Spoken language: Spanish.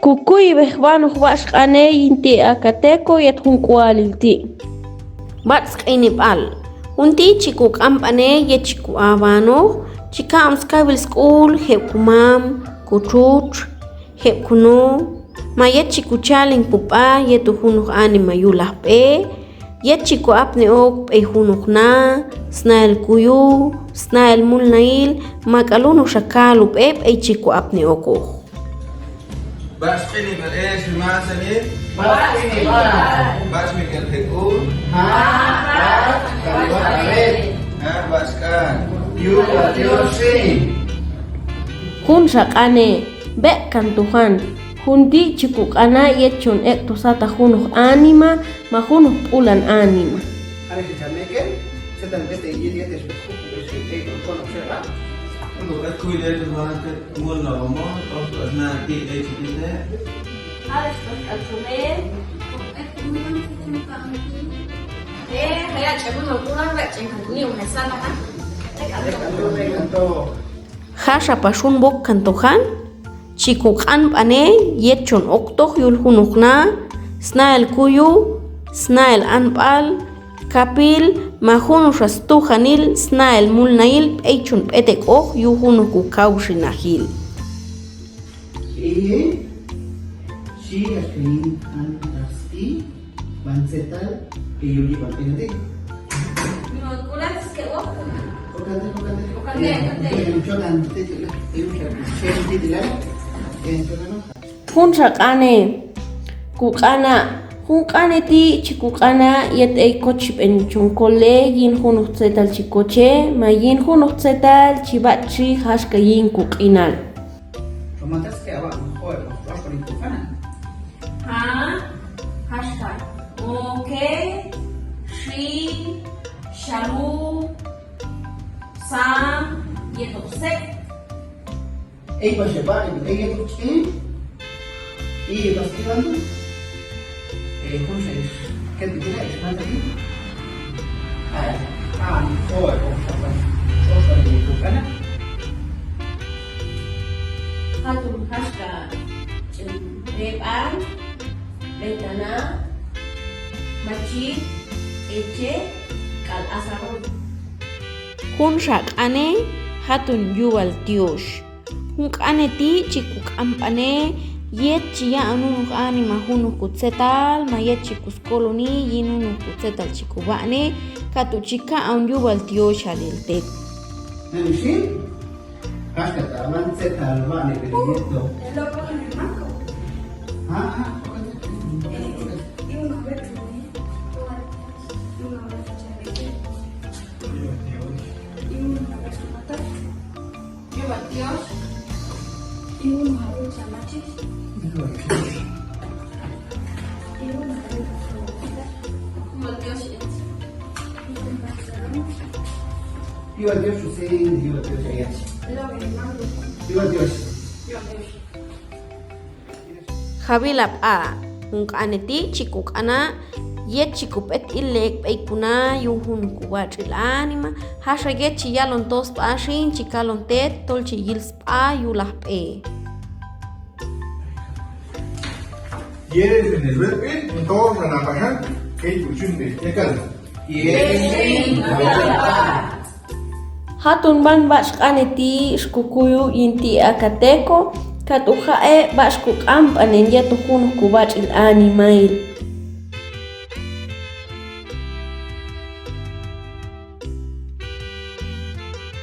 Kukuy behbano huashqane inti akateko yet hunkualilti. Batsk'inib'al junti chikuk amp'ane yet chiku abano chikams kabil sk'ul jeb'kumam kuchuch jeb'kunu mayet chikuchalin pup'a yet ujunuj anima yulajp'e yet chiku apne ok p'ey junujna snael kuyu snael mulnail mak'alun uxakal up'e p'ey chiku apne okuj. Basqini bal ايش المعسني؟ Basqini bal. Basmi kan tekun. Baskan. Hun shaqane be'kan tuhan. Junti chikuk'ana yet chon ek tusata junuj anima ma junuj p'ulan anima. Untuk aku dia tu orang ke mula rumah, terus nanti dia cerita. Kaya cakap nak pulang baca kan ni orang sana kan? Hasha pasun bok kantohan chikuk anp'ane yet chon oktoj yul junujna snael kuyu snael anp'al kapil majunuj rastujanil snael mulnail p'ey chon p'etek oj yu junuj kukaw xinajil. She has been anasti bansetal que yo llevo al pendiente. No, kulat sikit wak. Hun shaqane kuk'ana Hunk'ane ti chikuk'ana yet ey kochip en chonkole yin junuj tsetal chikoche ma yin junuj tsetal chibachi hashka yin kuk'inal. Hashtag. Okay. She, Shalu, Sam, Yetosek. Ey, pues se va, ey, y vas tirando. Entonces, ¿qué te quieres? ¿Más aquí? Hatun hashka reb'an, betana, machit, eche, kal asarol. Hun shaq'ane hatun yuwal tiosh. Hunk'ane ti chikuk amp'ane yet chiya anunuj anima junuj kutsetal ma yet chikuskoloni yinunuj kutsetal chikuba'ne katuchika aun yubal tiosh aliltek. ¿Sí? Hasta que avance tal vale, pero esto. Es lo que me marco. Dios Dios Hussein, Dios Dios Ayat. Dios Dios. Jabilap a hunk'ane ti chikuk'ana yet chikup'et ilek p'eykuna yuhun kuwach'il anima hasha yet chiyalon tos p'axin chikalon tet tol chiyils p'a yulaj p'e. ¿Quieres en el verbe? Entonces, a la pagan, que hay cuchín de Hatun ban bashqane ti shkukuyu inti akateko katuja e bashkuk ampanen yetu junuj kubach'il animail.